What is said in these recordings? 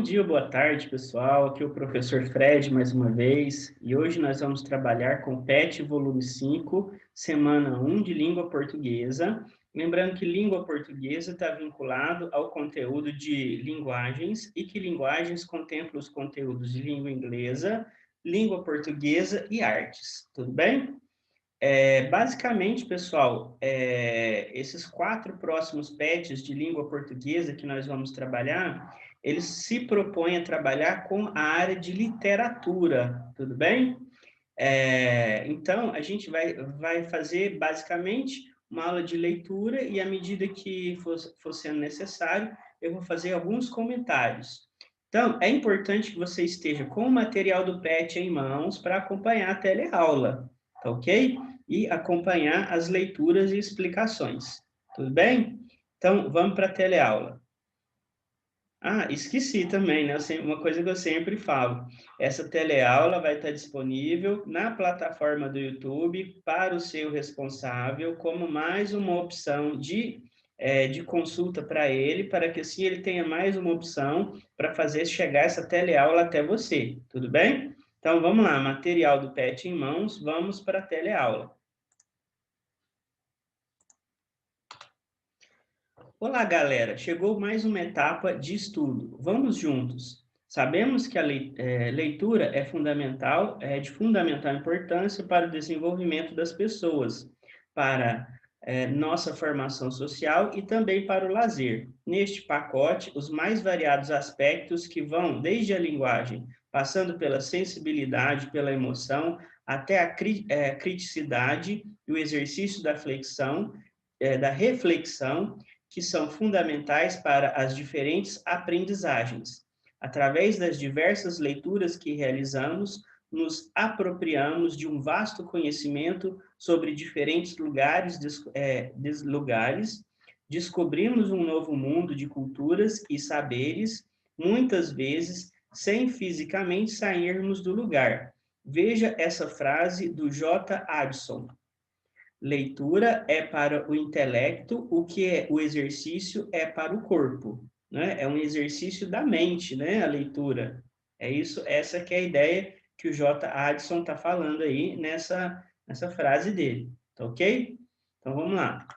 Bom dia, boa tarde, pessoal. Aqui é o professor Fred, mais uma vez, e hoje nós vamos trabalhar com PET volume 5, semana 1 de língua portuguesa. Lembrando que língua portuguesa está vinculado ao conteúdo de linguagens e que linguagens contempla os conteúdos de língua inglesa, língua portuguesa e artes. Tudo bem? Basicamente, pessoal, esses 4 próximos PETs de língua portuguesa que nós vamos trabalhar, eles se propõem a trabalhar com a área de literatura, tudo bem? Então, a gente vai fazer, basicamente, uma aula de leitura e, à medida que for sendo necessário, eu vou fazer alguns comentários. Então, é importante que você esteja com o material do PET em mãos para acompanhar a teleaula, tá ok? E acompanhar as leituras e explicações, tudo bem? Então, vamos para a teleaula. Esqueci também, né? Uma coisa que eu sempre falo. Essa teleaula vai estar disponível na plataforma do YouTube para o seu responsável, como mais uma opção de consulta para ele, para que assim ele tenha mais uma opção para fazer chegar essa teleaula até você, tudo bem? Então, vamos lá, material do PET em mãos, vamos para a teleaula. Olá, galera! Chegou mais uma etapa de estudo. Vamos juntos. Sabemos que a leitura é fundamental, é de fundamental importância para o desenvolvimento das pessoas, para nossa formação social e também para o lazer. Neste pacote, os mais variados aspectos que vão desde a linguagem, passando pela sensibilidade, pela emoção, até a criticidade e o exercício da flexão, da reflexão, que são fundamentais para as diferentes aprendizagens. Através das diversas leituras que realizamos, nos apropriamos de um vasto conhecimento sobre diferentes lugares, descobrimos um novo mundo de culturas e saberes, muitas vezes sem fisicamente sairmos do lugar. Veja essa frase do J. Addison: leitura é para o intelecto, o que é o exercício é para o corpo, né? É um exercício da mente, né? A leitura. É isso, essa que é a ideia que o J. Addison está falando aí nessa frase dele, tá ok? Então vamos lá.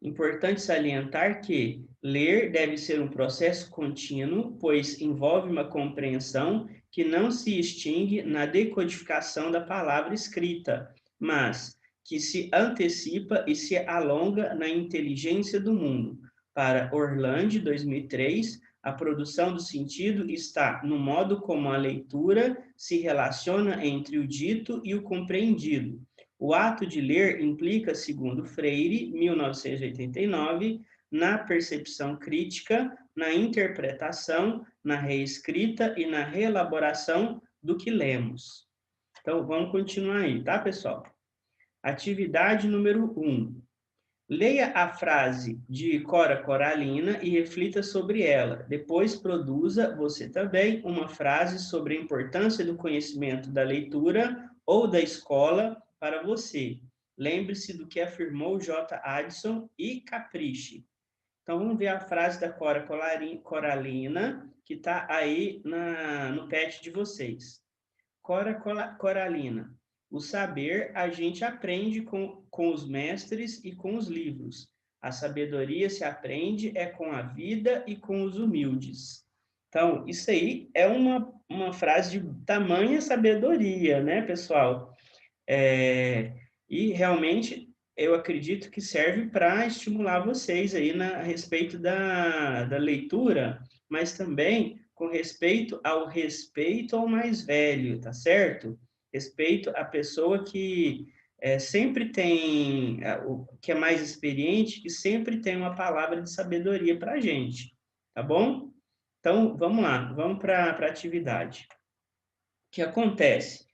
Importante salientar que ler deve ser um processo contínuo, pois envolve uma compreensão que não se extingue na decodificação da palavra escrita, mas que se antecipa e se alonga na inteligência do mundo. Para Orlandi, 2003, a produção do sentido está no modo como a leitura se relaciona entre o dito e o compreendido. O ato de ler implica, segundo Freire, 1989, na percepção crítica, na interpretação, na reescrita e na reelaboração do que lemos. Então, vamos continuar aí, tá, pessoal? Atividade número 1. Leia a frase de Cora Coralina e reflita sobre ela. Depois, produza você também uma frase sobre a importância do conhecimento da leitura ou da escola para você. Lembre-se do que afirmou J. Addison e capriche. Então, vamos ver a frase da Cora Coralina, que está aí no PET de vocês. Cora Coralina: o saber a gente aprende com os mestres e com os livros. A sabedoria se aprende com a vida e com os humildes. Então, isso aí é uma frase de tamanha sabedoria, né, pessoal? E realmente eu acredito que serve para estimular vocês aí a respeito da leitura, mas também com respeito ao mais velho, tá certo? Respeito à pessoa que sempre tem, que é mais experiente, que sempre tem uma palavra de sabedoria para a gente, tá bom? Então, vamos lá, vamos para a atividade. O que acontece?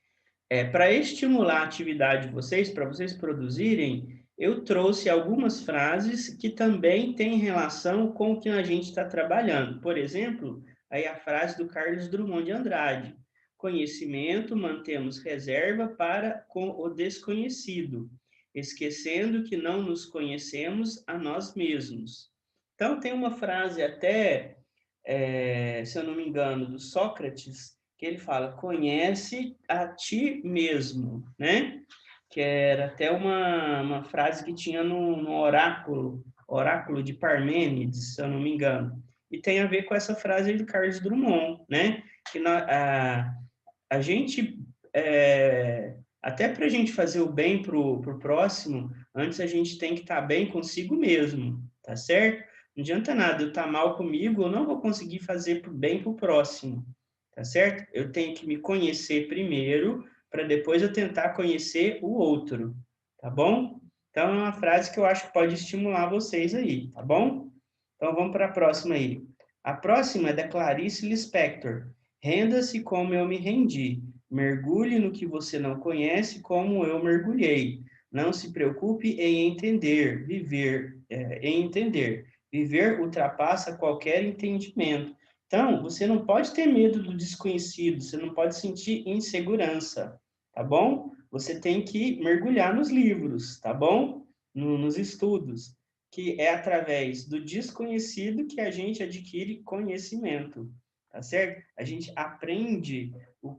Para estimular a atividade de vocês, para vocês produzirem, eu trouxe algumas frases que também têm relação com o que a gente está trabalhando. Por exemplo, aí a frase do Carlos Drummond de Andrade: conhecimento mantemos reserva para com o desconhecido, esquecendo que não nos conhecemos a nós mesmos. Então, tem uma frase até se eu não me engano, do Sócrates, que ele fala, conhece a ti mesmo, né? Que era até uma frase que tinha no oráculo de Parmênides, se eu não me engano. E tem a ver com essa frase do Carlos Drummond, né? Que a gente, até para a gente fazer o bem para o próximo, antes a gente tem que estar bem consigo mesmo, tá certo? Não adianta nada eu estar mal comigo, eu não vou conseguir fazer bem para o próximo, tá certo? Eu tenho que me conhecer primeiro, para depois eu tentar conhecer o outro, tá bom? Então, é uma frase que eu acho que pode estimular vocês aí, tá bom? Então, vamos para a próxima aí. A próxima é da Clarice Lispector. Renda-se como eu me rendi. Mergulhe no que você não conhece como eu mergulhei. Não se preocupe em entender, em entender. Viver ultrapassa qualquer entendimento. Então, você não pode ter medo do desconhecido, você não pode sentir insegurança, tá bom? Você tem que mergulhar nos livros, tá bom? Nos estudos, que é através do desconhecido que a gente adquire conhecimento, tá certo? A gente aprende o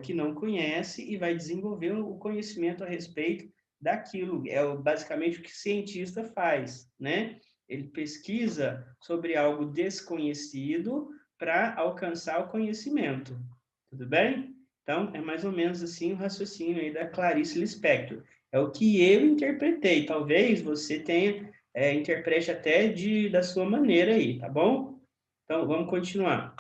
que não conhece e vai desenvolver o conhecimento a respeito daquilo. Basicamente o que o cientista faz, né? Ele pesquisa sobre algo desconhecido para alcançar o conhecimento. Tudo bem? Então, é mais ou menos assim o raciocínio aí da Clarice Lispector. É o que eu interpretei. Talvez você tenha, interprete até da sua maneira aí, tá bom? Então, vamos continuar.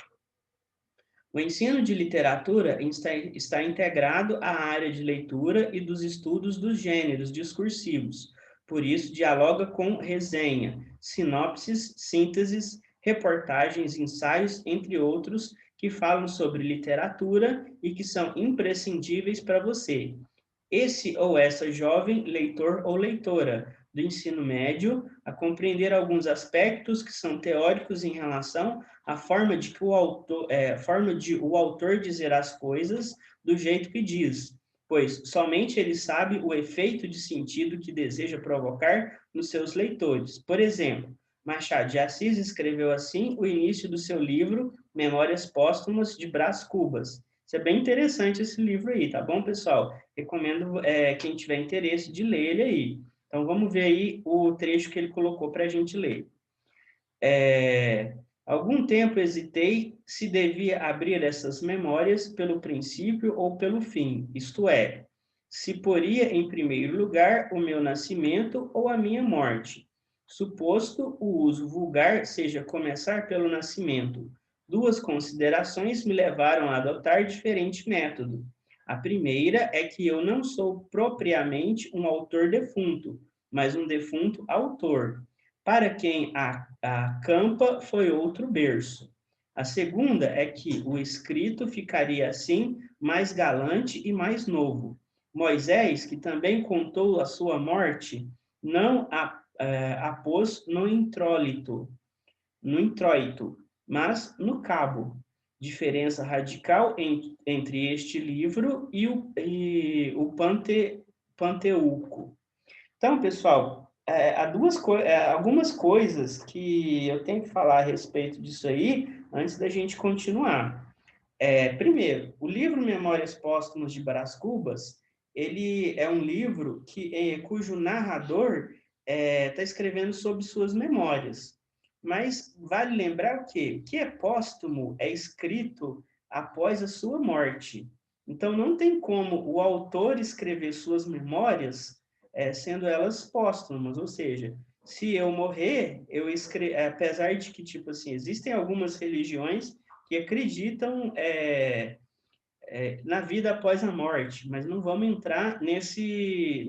O ensino de literatura está integrado à área de leitura e dos estudos dos gêneros discursivos. Por isso, dialoga com resenha, sinopses, sínteses, reportagens, ensaios, entre outros, que falam sobre literatura e que são imprescindíveis para você. Esse ou essa jovem leitor ou leitora do ensino médio a compreender alguns aspectos que são teóricos em relação à forma de o autor dizer as coisas do jeito que diz, pois somente ele sabe o efeito de sentido que deseja provocar nos seus leitores. Por exemplo, Machado de Assis escreveu assim o início do seu livro Memórias Póstumas de Brás Cubas. Isso é bem interessante esse livro aí, tá bom, pessoal? Recomendo quem tiver interesse de ler ele aí. Então, vamos ver aí o trecho que ele colocou para a gente ler. Algum tempo hesitei se devia abrir essas memórias pelo princípio ou pelo fim, isto é, se poria em primeiro lugar o meu nascimento ou a minha morte, suposto o uso vulgar seja começar pelo nascimento. Duas considerações me levaram a adotar diferente método. A primeira é que eu não sou propriamente um autor defunto, mas um defunto autor, para quem a campa foi outro berço. A segunda é que o escrito ficaria assim mais galante e mais novo. Moisés, que também contou a sua morte, não a pôs no introito, mas no cabo. Diferença radical entre este livro e o Pentateuco. Então, pessoal, algumas coisas que eu tenho que falar a respeito disso aí, antes da gente continuar. Primeiro, o livro Memórias Póstumas de Brás Cubas, ele é um livro cujo narrador está escrevendo sobre suas memórias. Mas vale lembrar o quê? O que é póstumo é escrito após a sua morte. Então, não tem como o autor escrever suas memórias sendo elas póstumas, ou seja, se eu morrer, apesar de que, tipo assim, existem algumas religiões que acreditam na vida após a morte, mas não vamos entrar nesse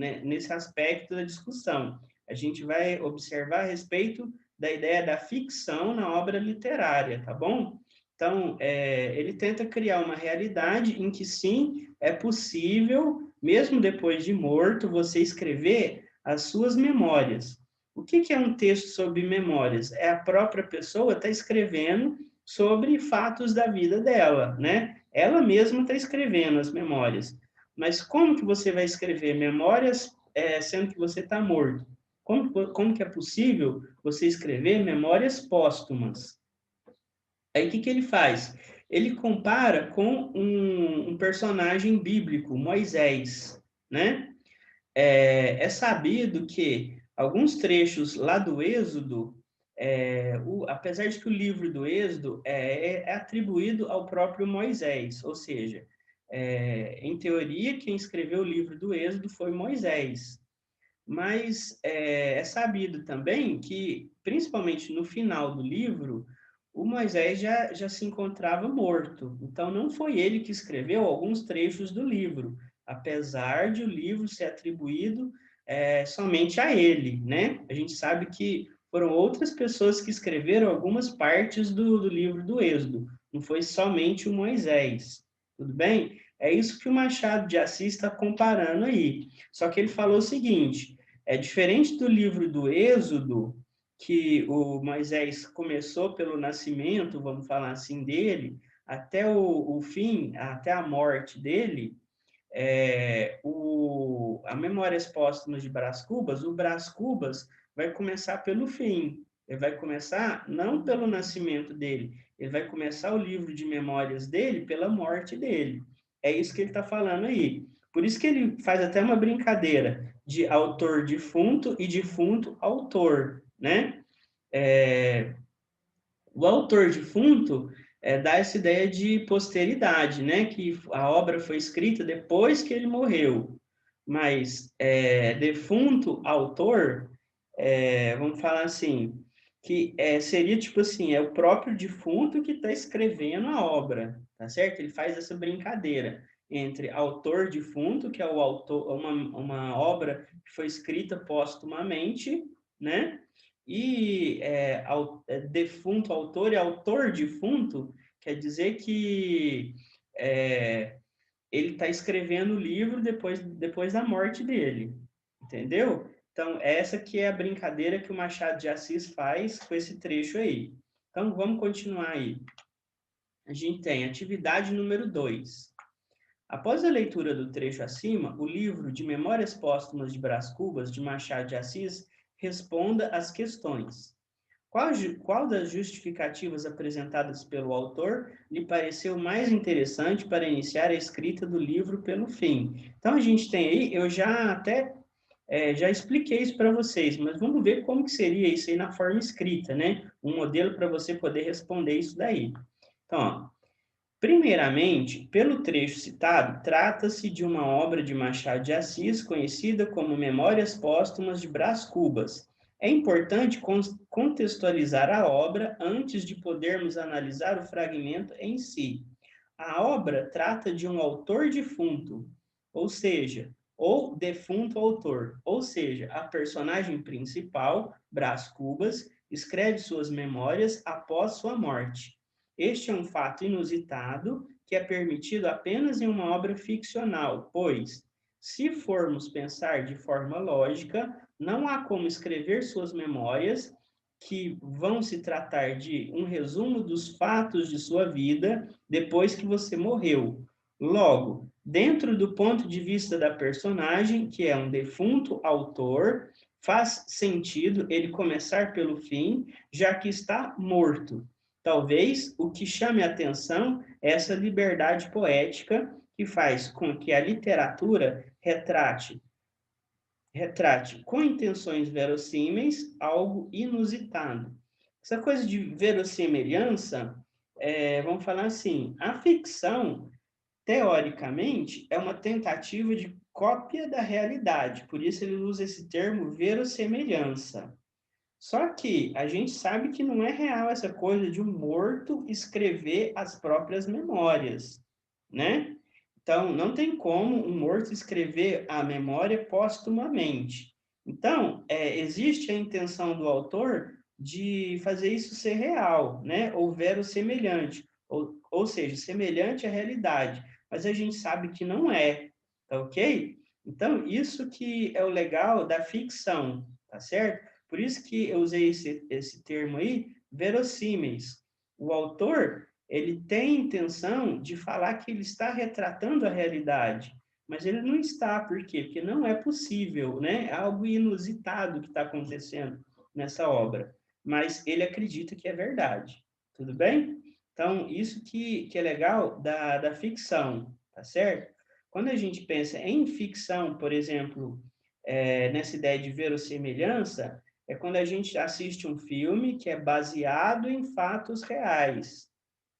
aspecto da discussão. A gente vai observar a respeito da ideia da ficção na obra literária, tá bom? Então, ele tenta criar uma realidade em que, sim, é possível, mesmo depois de morto, você escrever as suas memórias. O que é um texto sobre memórias? É a própria pessoa estar escrevendo sobre fatos da vida dela, né? Ela mesma está escrevendo as memórias. Mas como que você vai escrever memórias sendo que você está morto? Como que é possível você escrever memórias póstumas? Aí o que ele faz? Ele compara com um personagem bíblico, Moisés, né? É sabido que alguns trechos lá do Êxodo, apesar de que o livro do Êxodo é atribuído ao próprio Moisés, ou seja, em teoria, quem escreveu o livro do Êxodo foi Moisés. Mas é sabido também que, principalmente no final do livro, o Moisés já se encontrava morto. Então, não foi ele que escreveu alguns trechos do livro, apesar de o livro ser atribuído somente a ele, né? A gente sabe que foram outras pessoas que escreveram algumas partes do livro do Êxodo, não foi somente o Moisés, tudo bem? É isso que o Machado de Assis está comparando aí. Só que ele falou o seguinte: é diferente do livro do Êxodo, que o Moisés começou pelo nascimento, vamos falar assim, dele, até o fim, até a morte dele, a Memórias Póstumas de Brás Cubas, o Brás Cubas vai começar pelo fim. Ele vai começar não pelo nascimento dele, ele vai começar o livro de memórias dele pela morte dele. É isso que ele está falando aí. Por isso que ele faz até uma brincadeira de autor defunto e defunto autor, né? O autor defunto dá essa ideia de posteridade, né? Que a obra foi escrita depois que ele morreu. Mas defunto autor, vamos falar assim, que seria tipo assim, é o próprio defunto que está escrevendo a obra, tá certo? Ele faz essa brincadeira entre autor defunto, que é o autor, uma obra que foi escrita póstumamente, né? E defunto autor e autor defunto quer dizer que ele está escrevendo o livro depois da morte dele, entendeu? Então, essa que é a brincadeira que o Machado de Assis faz com esse trecho aí. Então, vamos continuar aí. A gente tem atividade número 2. Após a leitura do trecho acima, o livro de Memórias Póstumas de Brás Cubas, de Machado de Assis, responda às questões. Qual das justificativas apresentadas pelo autor lhe pareceu mais interessante para iniciar a escrita do livro pelo fim? Então, a gente tem aí, eu já até já expliquei isso para vocês, mas vamos ver como que seria isso aí na forma escrita, né? Um modelo para você poder responder isso daí. Então, ó, primeiramente, pelo trecho citado, trata-se de uma obra de Machado de Assis conhecida como Memórias Póstumas de Brás Cubas. É importante contextualizar a obra antes de podermos analisar o fragmento em si. A obra trata de um autor defunto, ou seja, ou defunto autor, ou seja, a personagem principal, Brás Cubas, escreve suas memórias após sua morte. Este é um fato inusitado que é permitido apenas em uma obra ficcional, pois, se formos pensar de forma lógica, não há como escrever suas memórias, que vão se tratar de um resumo dos fatos de sua vida depois que você morreu. Logo, dentro do ponto de vista da personagem, que é um defunto autor, faz sentido ele começar pelo fim, já que está morto. Talvez o que chame a atenção é essa liberdade poética que faz com que a literatura retrate com intenções verossímeis algo inusitado. Essa coisa de verossimilhança, vamos falar assim, a ficção, teoricamente, é uma tentativa de cópia da realidade, por isso ele usa esse termo verossemelhança. Só que a gente sabe que não é real essa coisa de um morto escrever as próprias memórias, né? Então, não tem como um morto escrever a memória póstumamente. Então, existe a intenção do autor de fazer isso ser real, né? Ou verossemelhante, ou seja, semelhante à realidade. Mas a gente sabe que não é, tá ok? Então, isso que é o legal da ficção, tá certo? Por isso que eu usei esse termo aí, verossímeis. O autor, ele tem a intenção de falar que ele está retratando a realidade, mas ele não está, por quê? Porque não é possível, né? É algo inusitado que está acontecendo nessa obra, mas ele acredita que é verdade. Tudo bem? Então, isso que é legal da ficção, tá certo? Quando a gente pensa em ficção, por exemplo, nessa ideia de verossimilhança, é quando a gente assiste um filme que é baseado em fatos reais,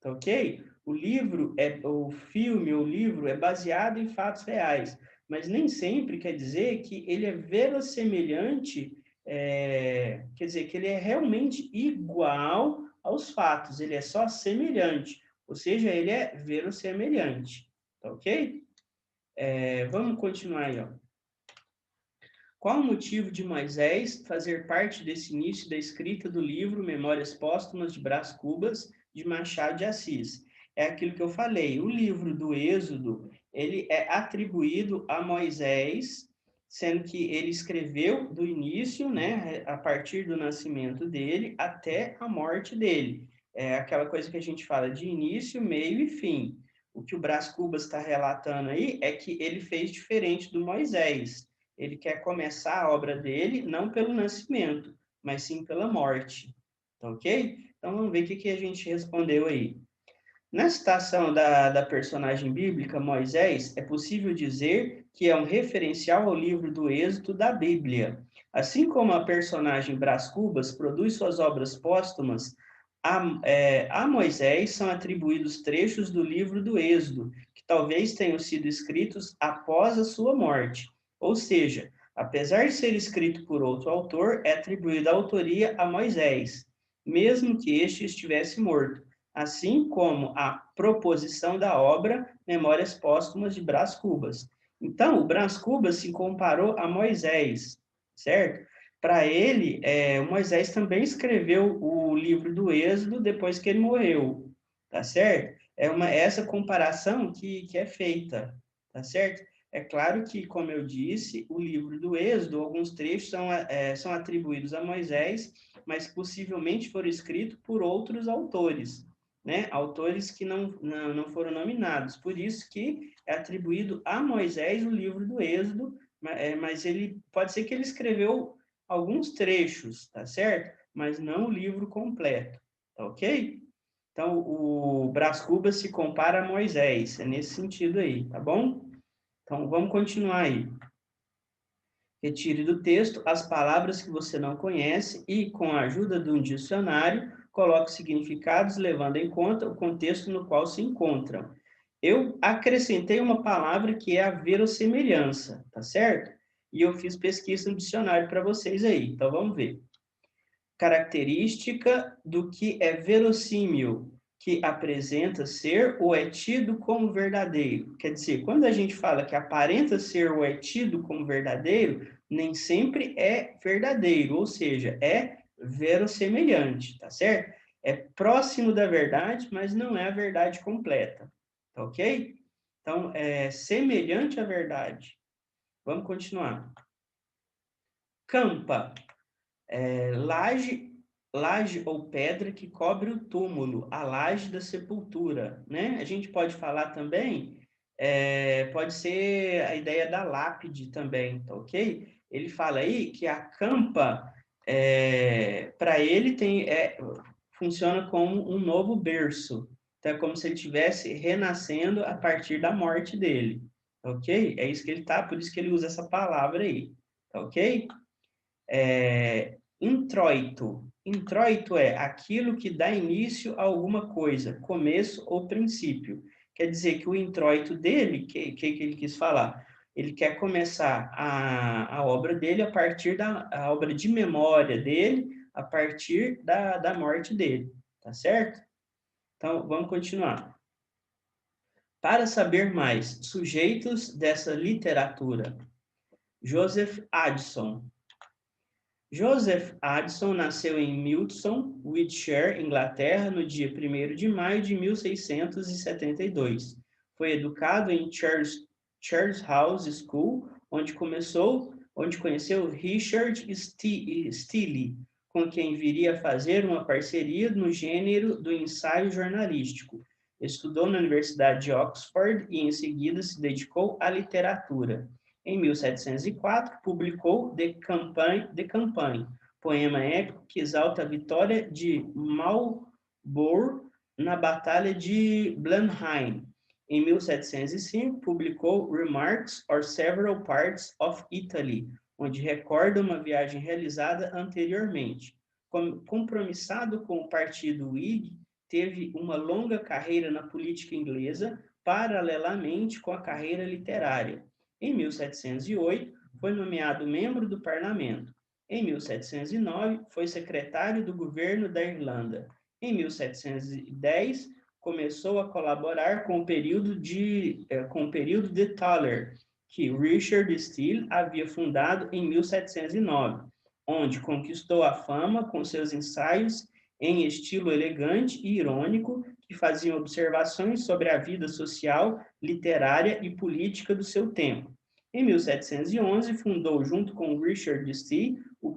tá ok? O filme, o livro é baseado em fatos reais, mas nem sempre quer dizer que ele é verossemelhante, quer dizer, que ele é realmente igual aos fatos, ele é só semelhante, ou seja, ele é verossemelhante, tá ok? Vamos continuar aí, ó. Qual o motivo de Moisés fazer parte desse início da escrita do livro Memórias Póstumas de Brás Cubas, de Machado de Assis? É aquilo que eu falei, o livro do Êxodo, ele é atribuído a Moisés, sendo que ele escreveu do início, né, a partir do nascimento dele, até a morte dele. É aquela coisa que a gente fala de início, meio e fim. O que o Brás Cubas está relatando aí é que ele fez diferente do Moisés. Ele quer começar a obra dele não pelo nascimento, mas sim pela morte. Tá ok? Então vamos ver o que a gente respondeu aí. Na citação da personagem bíblica, Moisés, é possível dizer que é um referencial ao livro do Êxodo da Bíblia. Assim como a personagem Brás Cubas produz suas obras póstumas, a Moisés são atribuídos trechos do livro do Êxodo, que talvez tenham sido escritos após a sua morte. Ou seja, apesar de ser escrito por outro autor, é atribuída a autoria a Moisés, mesmo que este estivesse morto, assim como a proposição da obra Memórias Póstumas de Brás Cubas. Então, o Brás Cubas se comparou a Moisés, certo? Para ele, o Moisés também escreveu o livro do Êxodo depois que ele morreu, tá certo? Essa comparação que é feita, tá certo? É claro que, como eu disse, o livro do Êxodo, alguns trechos são atribuídos a Moisés, mas possivelmente foram escritos por outros autores, né? Autores que não foram nominados. Por isso que é atribuído a Moisés o livro do Êxodo, mas ele pode ser que ele escreveu alguns trechos, tá certo? Mas não o livro completo, tá ok? Então, o Brás Cubas se compara a Moisés, é nesse sentido aí, tá bom? Então, vamos continuar aí. Retire do texto as palavras que você não conhece e, com a ajuda de um dicionário, coloque significados levando em conta o contexto no qual se encontram. Eu acrescentei uma palavra que é a verossemelhança, tá certo? E eu fiz pesquisa no dicionário para vocês aí, então vamos ver. Característica do que é verossímil, que apresenta ser ou é tido como verdadeiro. Quer dizer, quando a gente fala que aparenta ser ou é tido como verdadeiro, nem sempre é verdadeiro, ou seja, é verossemelhante, tá certo? É próximo da verdade, mas não é a verdade completa, tá ok? Então, é semelhante à verdade. Vamos continuar. Campa, laje ou pedra que cobre o túmulo, a laje da sepultura, né? A gente pode falar também, pode ser a ideia da lápide também, tá ok? Ele fala aí que a campa, para ele funciona como um novo berço, então é como se ele estivesse renascendo a partir da morte dele, tá ok? É isso que ele tá, por isso que ele usa essa palavra aí, tá ok? Introito. Introito é aquilo que dá início a alguma coisa, começo ou princípio. Quer dizer que o introito dele, que ele quis falar? Ele quer começar a obra dele a partir a obra de memória dele, a partir da morte dele, tá certo? Então, vamos continuar. Para saber mais, sujeitos dessa literatura. Joseph Addison. Joseph Addison nasceu em Milton, Wiltshire, Inglaterra, no dia 1º de maio de 1672. Foi educado em Charterhouse School, onde conheceu Richard Steele, com quem viria a fazer uma parceria no gênero do ensaio jornalístico. Estudou na Universidade de Oxford e, em seguida, se dedicou à literatura. Em 1704, publicou The Campaign, poema épico que exalta a vitória de Marlborough na Batalha de Blenheim. Em 1705, publicou Remarks or Several Parts of Italy, onde recorda uma viagem realizada anteriormente. Compromissado com o partido Whig, teve uma longa carreira na política inglesa, paralelamente com a carreira literária. Em 1708, foi nomeado membro do parlamento. Em 1709, foi secretário do governo da Irlanda. Em 1710, começou a colaborar com o período de Thaler, que Richard Steele havia fundado em 1709, onde conquistou a fama com seus ensaios em estilo elegante e irônico, que faziam observações sobre a vida social, literária e política do seu tempo. Em 1711, fundou, junto com Richard Steele, o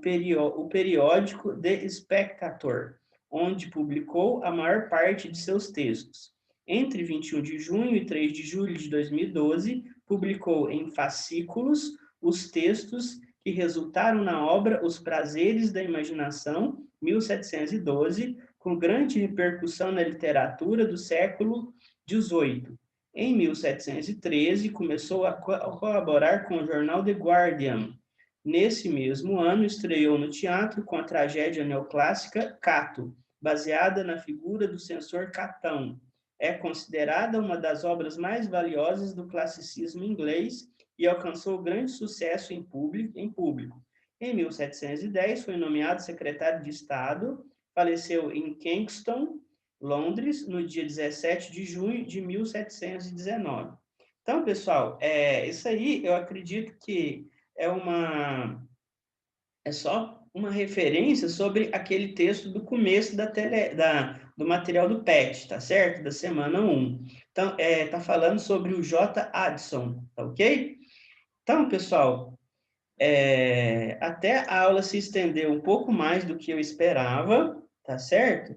periódico The Spectator, onde publicou a maior parte de seus textos. Entre 21 de junho e 3 de julho de 2012, publicou em fascículos os textos que resultaram na obra Os Prazeres da Imaginação, 1712, com grande repercussão na literatura do século XVIII. Em 1713, começou a colaborar com o jornal The Guardian. Nesse mesmo ano, estreou no teatro com a tragédia neoclássica Cato, baseada na figura do censor Catão. É considerada uma das obras mais valiosas do classicismo inglês e alcançou grande sucesso em público. Em 1710, foi nomeado secretário de Estado, faleceu em Kingston, Londres, no dia 17 de junho de 1719. Então, pessoal, isso aí eu acredito que é só uma referência sobre aquele texto do começo do material do PET, tá certo? Da semana 1. Então, tá falando sobre o J. Addison, tá ok? Então, pessoal, até a aula se estendeu um pouco mais do que eu esperava, tá certo?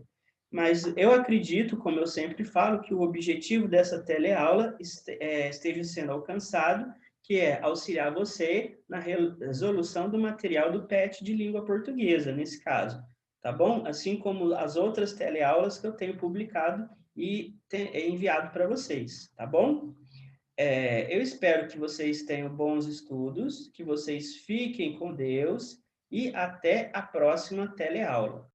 Mas eu acredito, como eu sempre falo, que o objetivo dessa teleaula esteja sendo alcançado, que é auxiliar você na resolução do material do PET de língua portuguesa, nesse caso, tá bom? Assim como as outras teleaulas que eu tenho publicado e enviado para vocês, tá bom? Eu espero que vocês tenham bons estudos, que vocês fiquem com Deus e até a próxima teleaula.